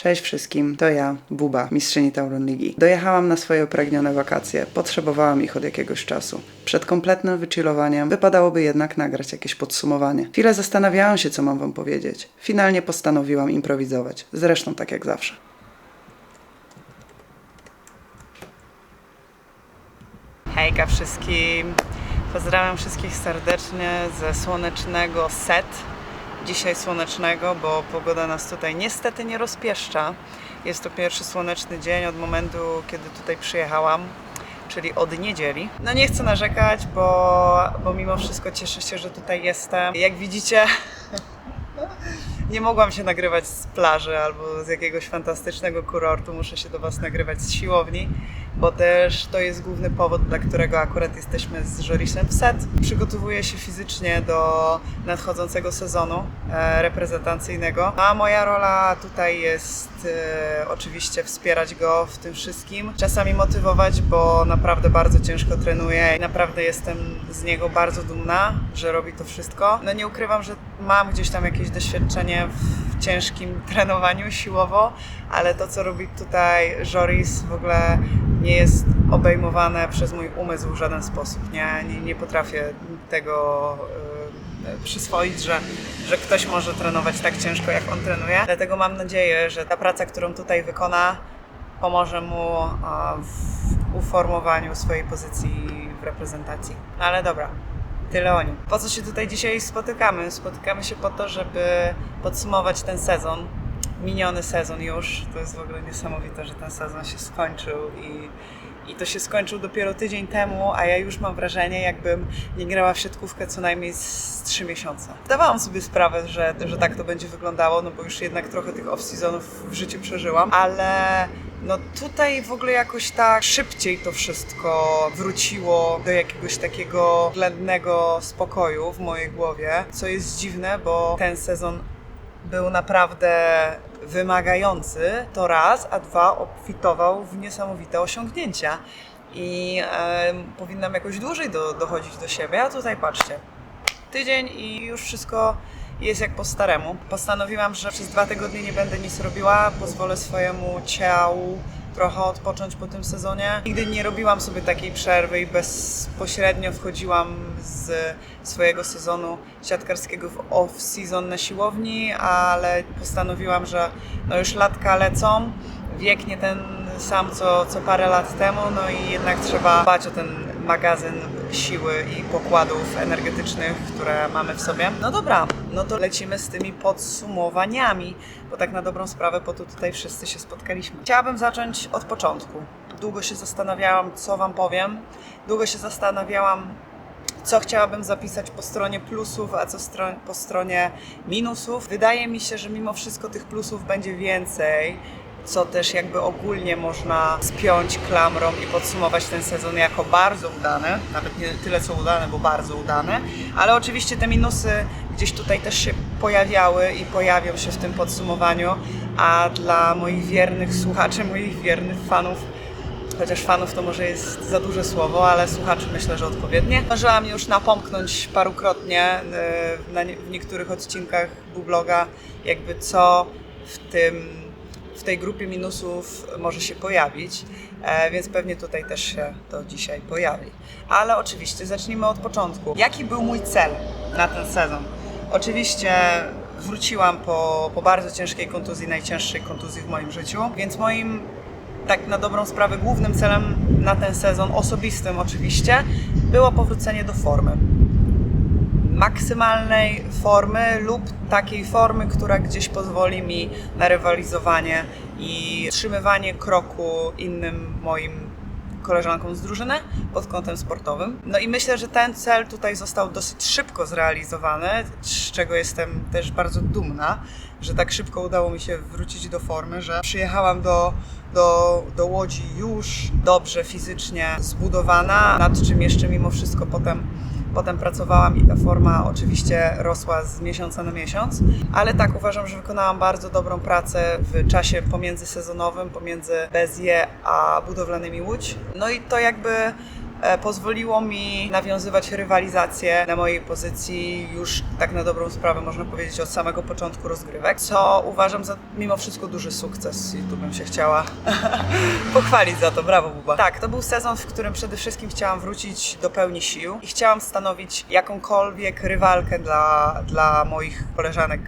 Cześć wszystkim, to ja, Buba, mistrzyni Tauron Ligi. Dojechałam na swoje upragnione wakacje, potrzebowałam ich od jakiegoś czasu. Przed kompletnym wychillowaniem wypadałoby jednak nagrać jakieś podsumowanie. Chwilę zastanawiałam się, co mam wam powiedzieć. Finalnie postanowiłam improwizować, zresztą tak jak zawsze. Hejka wszystkim! Pozdrawiam wszystkich serdecznie ze słonecznego Set. Dzisiaj słonecznego, bo pogoda nas tutaj niestety nie rozpieszcza. Jest to pierwszy słoneczny dzień od momentu, kiedy tutaj przyjechałam, czyli od niedzieli. No nie chcę narzekać, bo mimo wszystko cieszę się, że tutaj jestem. Jak widzicie, nie mogłam się nagrywać z plaży albo z jakiegoś fantastycznego kurortu. Muszę się do was nagrywać z siłowni, bo też to jest główny powód, dla którego akurat jesteśmy z Jorisem w Set. Przygotowuję się fizycznie do nadchodzącego sezonu reprezentacyjnego. A moja rola tutaj jest oczywiście wspierać go w tym wszystkim. Czasami motywować, bo naprawdę bardzo ciężko trenuje i naprawdę jestem z niego bardzo dumna, że robi to wszystko. No nie ukrywam, że mam gdzieś tam jakieś doświadczenie w ciężkim trenowaniu siłowo, ale to, co robi tutaj Joris, w ogóle nie jest obejmowane przez mój umysł w żaden sposób. Nie potrafię tego przyswoić, że ktoś może trenować tak ciężko, jak on trenuje. Dlatego mam nadzieję, że ta praca, którą tutaj wykona, pomoże mu w uformowaniu swojej pozycji w reprezentacji. No ale dobra. Tyle o nim. Po co się tutaj dzisiaj spotykamy? Spotykamy się po to, żeby podsumować ten sezon. Miniony sezon już. To jest w ogóle niesamowite, że ten sezon się skończył i to się skończył dopiero tydzień temu, a ja już mam wrażenie, jakbym nie grała w siatkówkę co najmniej z 3 miesiące. Zdawałam sobie sprawę, że tak to będzie wyglądało, no bo już jednak trochę tych off-seasonów w życiu przeżyłam, ale no tutaj w ogóle jakoś tak szybciej to wszystko wróciło do jakiegoś takiego względnego spokoju w mojej głowie, co jest dziwne, bo ten sezon był naprawdę wymagający, to raz, a dwa obfitował w niesamowite osiągnięcia i powinnam jakoś dłużej dochodzić do siebie, a tutaj patrzcie, tydzień i już wszystko jest jak po staremu. Postanowiłam, że przez 2 tygodnie nie będę nic robiła, pozwolę swojemu ciału trochę odpocząć po tym sezonie. Nigdy nie robiłam sobie takiej przerwy i bezpośrednio wchodziłam z swojego sezonu siatkarskiego w off-season na siłowni, ale postanowiłam, że no już latka lecą, wiek nie ten sam co parę lat temu, no i jednak trzeba dbać o ten magazyn siły i pokładów energetycznych, które mamy w sobie. No dobra, no to lecimy z tymi podsumowaniami, bo tak na dobrą sprawę po to tutaj wszyscy się spotkaliśmy. Chciałabym zacząć od początku. Długo się zastanawiałam, co wam powiem. Długo się zastanawiałam, co chciałabym zapisać po stronie plusów, a co po stronie minusów. Wydaje mi się, że mimo wszystko tych plusów będzie więcej, co też jakby ogólnie można spiąć klamrą i podsumować ten sezon jako bardzo udany, nawet nie tyle co udany, bo bardzo udany, ale oczywiście te minusy gdzieś tutaj też się pojawiały i pojawią się w tym podsumowaniu, a dla moich wiernych słuchaczy, moich wiernych fanów, chociaż fanów to może jest za duże słowo, ale słuchaczy myślę, że odpowiednie. Zdążyłam już napomknąć parukrotnie w niektórych odcinkach Bubloga, jakby co w tej grupie minusów może się pojawić, więc pewnie tutaj też się to dzisiaj pojawi. Ale oczywiście zacznijmy od początku. Jaki był mój cel na ten sezon? Oczywiście wróciłam po bardzo ciężkiej kontuzji, najcięższej kontuzji w moim życiu, więc moim, tak na dobrą sprawę, głównym celem na ten sezon, osobistym oczywiście, było powrócenie do formy. Maksymalnej formy lub takiej formy, która gdzieś pozwoli mi na rywalizowanie i utrzymywanie kroku innym moim koleżankom z drużyny pod kątem sportowym. No i myślę, że ten cel tutaj został dosyć szybko zrealizowany, z czego jestem też bardzo dumna, że tak szybko udało mi się wrócić do formy, że przyjechałam do Łodzi już dobrze fizycznie zbudowana, nad czym jeszcze mimo wszystko potem pracowałam i ta forma oczywiście rosła z miesiąca na miesiąc, ale tak, uważam, że wykonałam bardzo dobrą pracę w czasie pomiędzysezonowym, pomiędzy Bezję a Budowlanymi Łódź. No i to jakby pozwoliło mi nawiązywać rywalizację na mojej pozycji już tak na dobrą sprawę, można powiedzieć, od samego początku rozgrywek, co uważam za mimo wszystko duży sukces i tu bym się chciała pochwalić za to. Brawo, Buba. Tak, to był sezon, w którym przede wszystkim chciałam wrócić do pełni sił i chciałam stanowić jakąkolwiek rywalkę dla moich koleżanek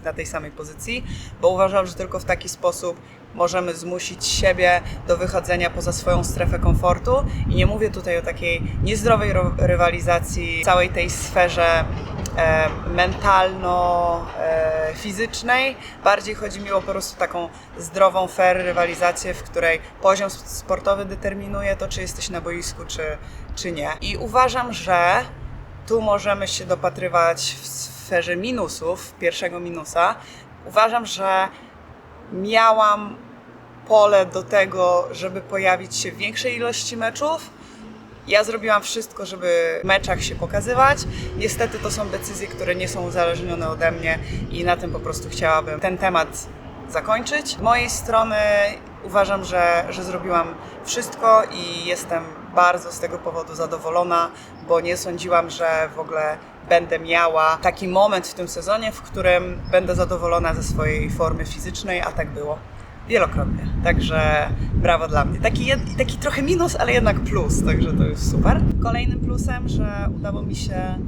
na tej samej pozycji, bo uważam, że tylko w taki sposób możemy zmusić siebie do wychodzenia poza swoją strefę komfortu i nie mówię tutaj o takiej niezdrowej rywalizacji w całej tej sferze mentalno-fizycznej. Bardziej chodzi mi o po prostu taką zdrową, fair rywalizację, w której poziom sportowy determinuje to, czy jesteś na boisku, czy nie. I uważam, że tu możemy się dopatrywać w sferze minusów, pierwszego minusa. Uważam, że miałam pole do tego, żeby pojawić się w większej ilości meczów. Ja zrobiłam wszystko, żeby w meczach się pokazywać. Niestety to są decyzje, które nie są uzależnione ode mnie i na tym po prostu chciałabym ten temat zakończyć. Z mojej strony uważam, że zrobiłam wszystko i jestem bardzo z tego powodu zadowolona, bo nie sądziłam, że w ogóle będę miała taki moment w tym sezonie, w którym będę zadowolona ze swojej formy fizycznej, a tak było wielokrotnie. Także brawo dla mnie. Taki trochę minus, ale jednak plus, także to jest super. Kolejnym plusem, że udało mi się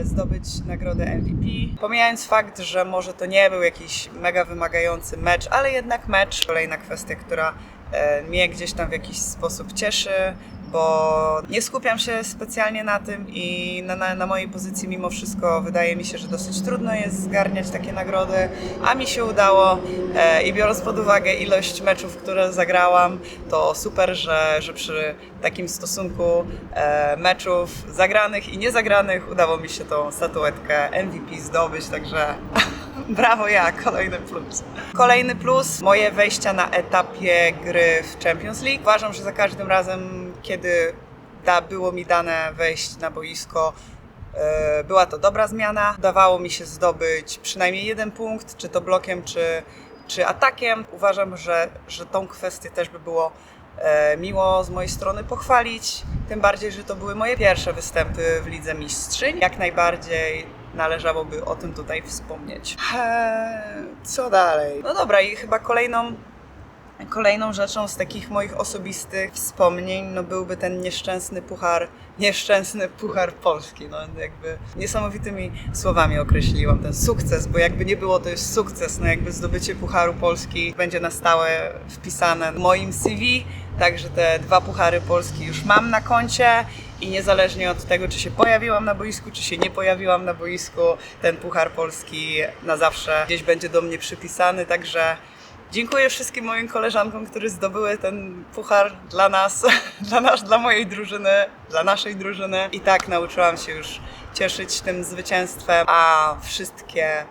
zdobyć nagrodę MVP. Pomijając fakt, że może to nie był jakiś mega wymagający mecz, ale jednak mecz. Kolejna kwestia, która mnie gdzieś tam w jakiś sposób cieszy, bo nie skupiam się specjalnie na tym i na mojej pozycji mimo wszystko wydaje mi się, że dosyć trudno jest zgarniać takie nagrody, a mi się udało i biorąc pod uwagę ilość meczów, które zagrałam, to super, że przy takim stosunku meczów zagranych i niezagranych udało mi się tą statuetkę MVP zdobyć, także brawo ja, kolejny plus. Kolejny plus, moje wejścia na etapie gry w Champions League. Uważam, że za każdym razem, kiedy było mi dane wejść na boisko, była to dobra zmiana. Udawało mi się zdobyć przynajmniej jeden punkt, czy to blokiem, czy atakiem. Uważam, że tą kwestię też by było miło z mojej strony pochwalić. Tym bardziej, że to były moje pierwsze występy w Lidze Mistrzyń. Jak najbardziej należałoby o tym tutaj wspomnieć. Co dalej? No dobra, i chyba kolejną rzeczą z takich moich osobistych wspomnień byłby ten nieszczęsny puchar Polski. No jakby niesamowitymi słowami określiłam ten sukces, bo jakby nie było, to jest sukces. No jakby zdobycie pucharu Polski będzie na stałe wpisane w moim CV, także te 2 puchary Polski już mam na koncie i niezależnie od tego, czy się pojawiłam na boisku, czy się nie pojawiłam na boisku, ten puchar Polski na zawsze gdzieś będzie do mnie przypisany, także dziękuję wszystkim moim koleżankom, które zdobyły ten puchar dla nas, dla mojej drużyny, dla naszej drużyny. I tak nauczyłam się już cieszyć tym zwycięstwem, a wszystkie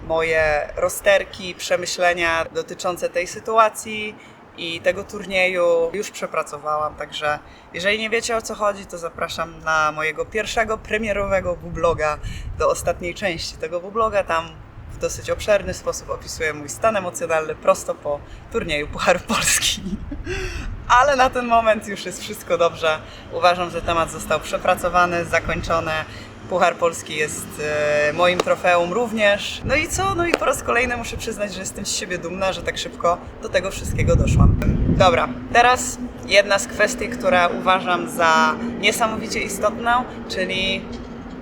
moje rozterki, przemyślenia dotyczące tej sytuacji i tego turnieju już przepracowałam. Także jeżeli nie wiecie, o co chodzi, to zapraszam na mojego pierwszego premierowego vloga do ostatniej części tego vloga. Tam w dosyć obszerny sposób opisuję mój stan emocjonalny prosto po turnieju Pucharu Polski. Ale na ten moment już jest wszystko dobrze. Uważam, że temat został przepracowany, zakończony. Puchar Polski jest moim trofeum również. No i co? No i po raz kolejny muszę przyznać, że jestem z siebie dumna, że tak szybko do tego wszystkiego doszłam. Dobra, teraz jedna z kwestii, która uważam za niesamowicie istotną, czyli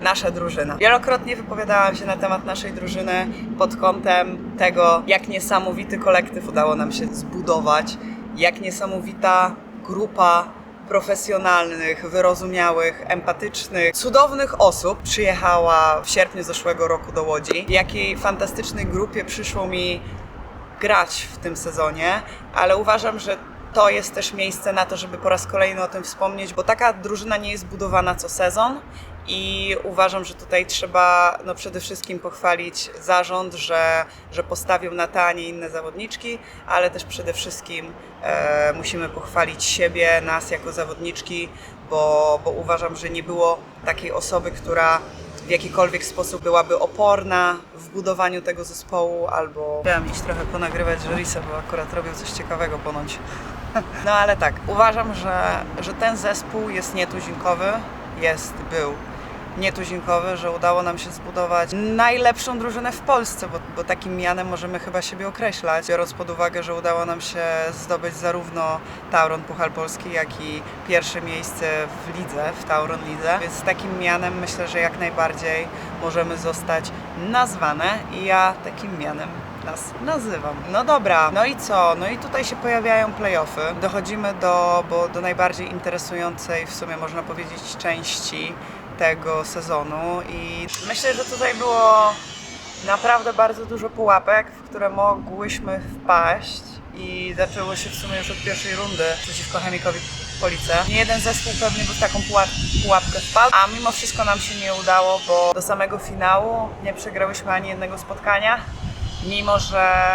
nasza drużyna. Wielokrotnie wypowiadałam się na temat naszej drużyny pod kątem tego, jak niesamowity kolektyw udało nam się zbudować, jak niesamowita grupa profesjonalnych, wyrozumiałych, empatycznych, cudownych osób przyjechała w sierpniu zeszłego roku do Łodzi. Jakiej fantastycznej grupie przyszło mi grać w tym sezonie, ale uważam, że to jest też miejsce na to, żeby po raz kolejny o tym wspomnieć, bo taka drużyna nie jest budowana co sezon i uważam, że tutaj trzeba przede wszystkim pochwalić zarząd, że postawił na te, a nie inne zawodniczki, ale też przede wszystkim musimy pochwalić siebie, nas jako zawodniczki, bo uważam, że nie było takiej osoby, która w jakikolwiek sposób byłaby oporna w budowaniu tego zespołu, albo chciałam iść trochę ponagrywać Żerisa, bo akurat robił coś ciekawego ponoć No ale tak, uważam, że ten zespół jest nietuzinkowy, był nietuzinkowy, że udało nam się zbudować najlepszą drużynę w Polsce, bo takim mianem możemy chyba siebie określać, biorąc pod uwagę, że udało nam się zdobyć zarówno Tauron Puchar Polski, jak i pierwsze miejsce w lidze, w Tauron Lidze, więc takim mianem myślę, że jak najbardziej możemy zostać nazwane i ja takim mianem nas nazywam. No dobra, no i co? No i tutaj się pojawiają play-offy. Dochodzimy do najbardziej interesującej, w sumie można powiedzieć, części tego sezonu i myślę, że tutaj było naprawdę bardzo dużo pułapek, w które mogłyśmy wpaść i zaczęło się w sumie już od pierwszej rundy przeciwko Chemikowi Police. Nie jeden zespół pewnie by w taką pułapkę wpadł, a mimo wszystko nam się nie udało, bo do samego finału nie przegrałyśmy ani jednego spotkania. Mimo że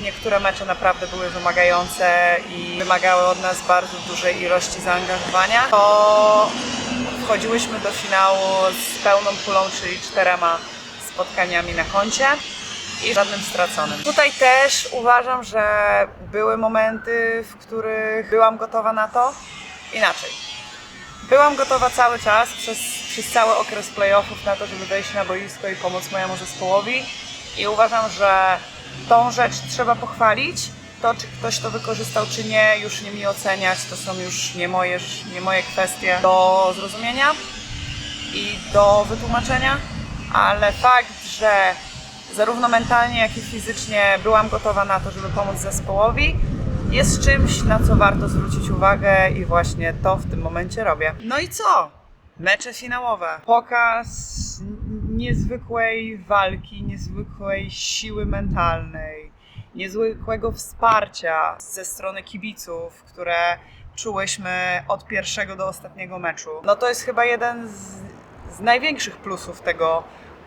niektóre mecze naprawdę były wymagające i wymagały od nas bardzo dużej ilości zaangażowania, to wchodziłyśmy do finału z pełną pulą, czyli 4 spotkaniami na koncie i żadnym straconym. Tutaj też uważam, że były momenty, w których byłam gotowa na to inaczej. Byłam gotowa cały czas, przez cały okres playoffów na to, żeby wejść na boisko i pomóc mojemu zespołowi. I uważam, że tą rzecz trzeba pochwalić. To, czy ktoś to wykorzystał, czy nie, już nie mi oceniać. To są już nie moje kwestie do zrozumienia i do wytłumaczenia. Ale fakt, że zarówno mentalnie, jak i fizycznie byłam gotowa na to, żeby pomóc zespołowi, jest czymś, na co warto zwrócić uwagę i właśnie to w tym momencie robię. No i co? Mecze finałowe. Pokaz niezwykłej walki, niezwykłej siły mentalnej, niezwykłego wsparcia ze strony kibiców, które czułyśmy od pierwszego do ostatniego meczu. No to jest chyba jeden z największych plusów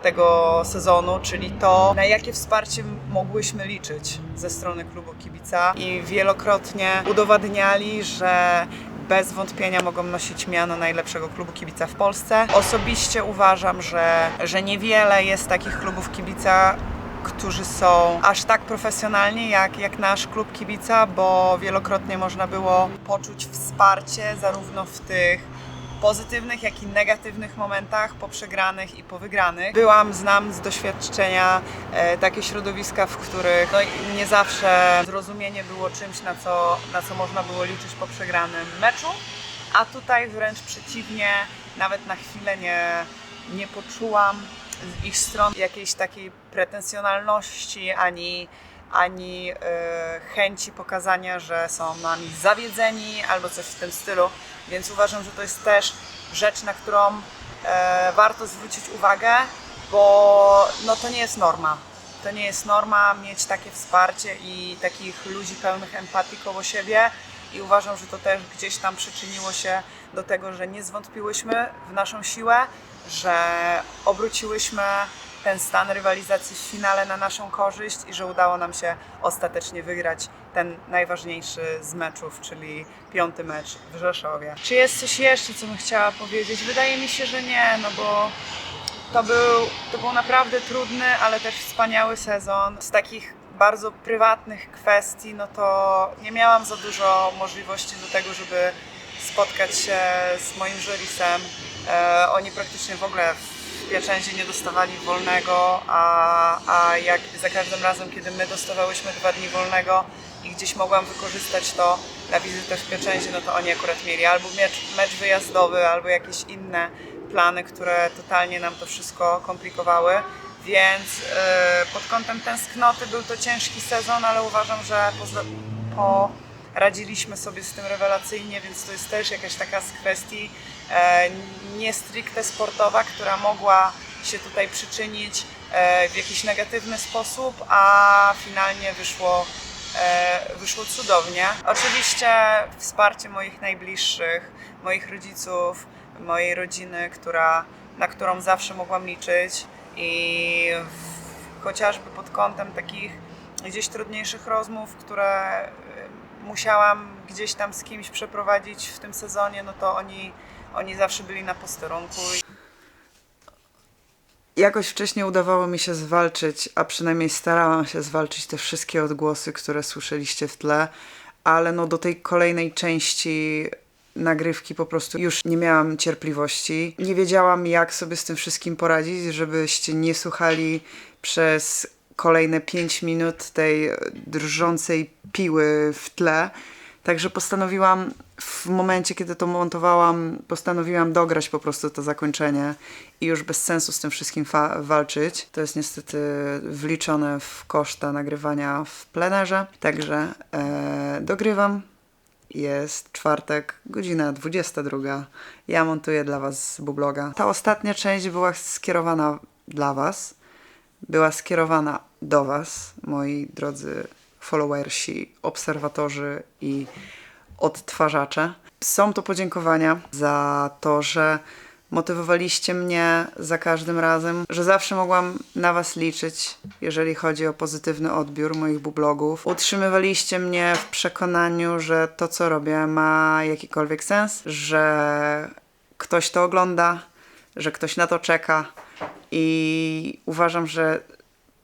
tego sezonu, czyli to, na jakie wsparcie mogłyśmy liczyć ze strony klubu kibica i wielokrotnie udowadniali, że bez wątpienia mogą nosić miano najlepszego klubu kibica w Polsce. Osobiście uważam, że niewiele jest takich klubów kibica, którzy są aż tak profesjonalni jak nasz klub kibica, bo wielokrotnie można było poczuć wsparcie zarówno w tych pozytywnych, jak i negatywnych momentach, po przegranych i po wygranych. Znam z doświadczenia takie środowiska, w których nie zawsze zrozumienie było czymś, na co można było liczyć po przegranym meczu, a tutaj wręcz przeciwnie, nawet na chwilę nie poczułam z ich stron jakiejś takiej pretensjonalności, ani chęci pokazania, że są nami zawiedzeni albo coś w tym stylu, więc uważam, że to jest też rzecz, na którą warto zwrócić uwagę, bo no, to nie jest norma. To nie jest norma mieć takie wsparcie i takich ludzi pełnych empatii koło siebie i uważam, że to też gdzieś tam przyczyniło się do tego, że nie zwątpiłyśmy w naszą siłę, że obróciłyśmy ten stan rywalizacji w finale na naszą korzyść i że udało nam się ostatecznie wygrać ten najważniejszy z meczów, czyli 5. mecz w Rzeszowie. Czy jest coś jeszcze, co bym chciała powiedzieć? Wydaje mi się, że nie, no bo to był naprawdę trudny, ale też wspaniały sezon. Z takich bardzo prywatnych kwestii, no to nie miałam za dużo możliwości do tego, żeby spotkać się z moim żurisem. Oni praktycznie w ogóle w Pieczędzie nie dostawali wolnego, a jak za każdym razem, kiedy my dostawałyśmy 2 dni wolnego i gdzieś mogłam wykorzystać to na wizytę w Pieczędzie, no to oni akurat mieli albo mecz wyjazdowy, albo jakieś inne plany, które totalnie nam to wszystko komplikowały. Więc pod kątem tęsknoty był to ciężki sezon, ale uważam, że poradziliśmy sobie z tym rewelacyjnie, więc to jest też jakaś taka z kwestii nie stricte sportowa, która mogła się tutaj przyczynić w jakiś negatywny sposób, a finalnie wyszło cudownie. Oczywiście wsparcie moich najbliższych, moich rodziców, mojej rodziny, na którą zawsze mogłam liczyć i chociażby pod kątem takich gdzieś trudniejszych rozmów, które musiałam gdzieś tam z kimś przeprowadzić w tym sezonie, no to oni zawsze byli na posterunku. Jakoś wcześniej udawało mi się zwalczyć, a przynajmniej starałam się zwalczyć te wszystkie odgłosy, które słyszeliście w tle, ale no do tej kolejnej części nagrywki po prostu już nie miałam cierpliwości. Nie wiedziałam, jak sobie z tym wszystkim poradzić, żebyście nie słuchali przez kolejne 5 minut tej drżącej piły w tle. Także postanowiłam, w momencie, kiedy to montowałam, postanowiłam dograć po prostu to zakończenie i już bez sensu z tym wszystkim walczyć. To jest niestety wliczone w koszta nagrywania w plenerze. Także dogrywam. Jest czwartek, godzina 22. Ja montuję dla Was Bubloga. Ta ostatnia część była skierowana dla Was. Była skierowana do Was, moi drodzy followersi, obserwatorzy i odtwarzacze. Są to podziękowania za to, że motywowaliście mnie za każdym razem, że zawsze mogłam na Was liczyć, jeżeli chodzi o pozytywny odbiór moich bublogów. Utrzymywaliście mnie w przekonaniu, że to, co robię, ma jakikolwiek sens, że ktoś to ogląda, że ktoś na to czeka i uważam, że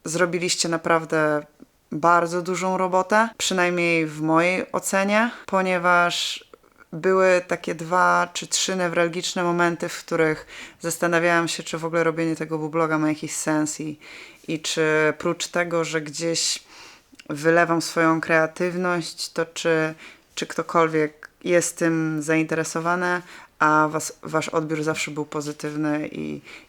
zrobiliście naprawdę bardzo dużą robotę, przynajmniej w mojej ocenie, ponieważ były takie 2 czy 3 newralgiczne momenty, w których zastanawiałam się, czy w ogóle robienie tego bubloga ma jakiś sens i czy prócz tego, że gdzieś wylewam swoją kreatywność, to czy ktokolwiek jest tym zainteresowany, a wasz odbiór zawsze był pozytywny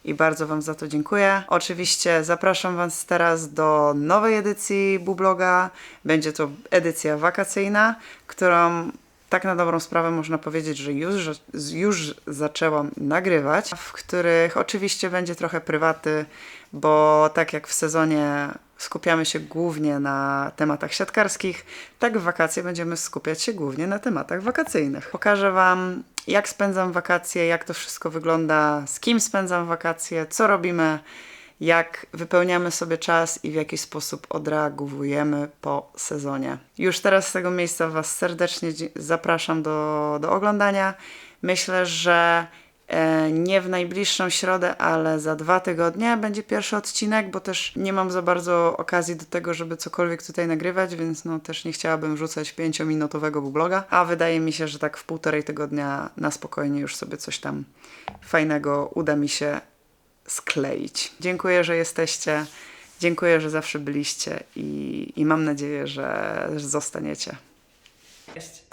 i bardzo Wam za to dziękuję. Oczywiście zapraszam Was teraz do nowej edycji Bubloga. Będzie to edycja wakacyjna, którą tak na dobrą sprawę można powiedzieć, że już zaczęłam nagrywać, w których oczywiście będzie trochę prywaty, bo tak jak w sezonie skupiamy się głównie na tematach siatkarskich, tak w wakacje będziemy skupiać się głównie na tematach wakacyjnych. Pokażę Wam, jak spędzam wakacje, jak to wszystko wygląda, z kim spędzam wakacje, co robimy, jak wypełniamy sobie czas i w jaki sposób odreagowujemy po sezonie. Już teraz z tego miejsca Was serdecznie zapraszam do oglądania. Myślę, że nie w najbliższą środę, ale za 2 tygodnie będzie pierwszy odcinek, bo też nie mam za bardzo okazji do tego, żeby cokolwiek tutaj nagrywać, więc no też nie chciałabym wrzucać 5-minutowego bubloga, a wydaje mi się, że tak w 1,5 tygodnia na spokojnie już sobie coś tam fajnego uda mi się skleić. Dziękuję, że jesteście. Dziękuję, że zawsze byliście i mam nadzieję, że zostaniecie. Cześć.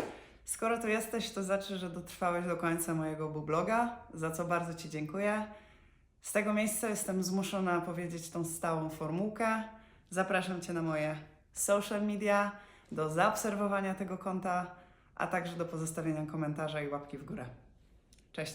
Skoro tu jesteś, to znaczy, że dotrwałeś do końca mojego bubloga, za co bardzo Ci dziękuję. Z tego miejsca jestem zmuszona powiedzieć tą stałą formułkę. Zapraszam Cię na moje social media, do zaobserwowania tego konta, a także do pozostawienia komentarza i łapki w górę. Cześć!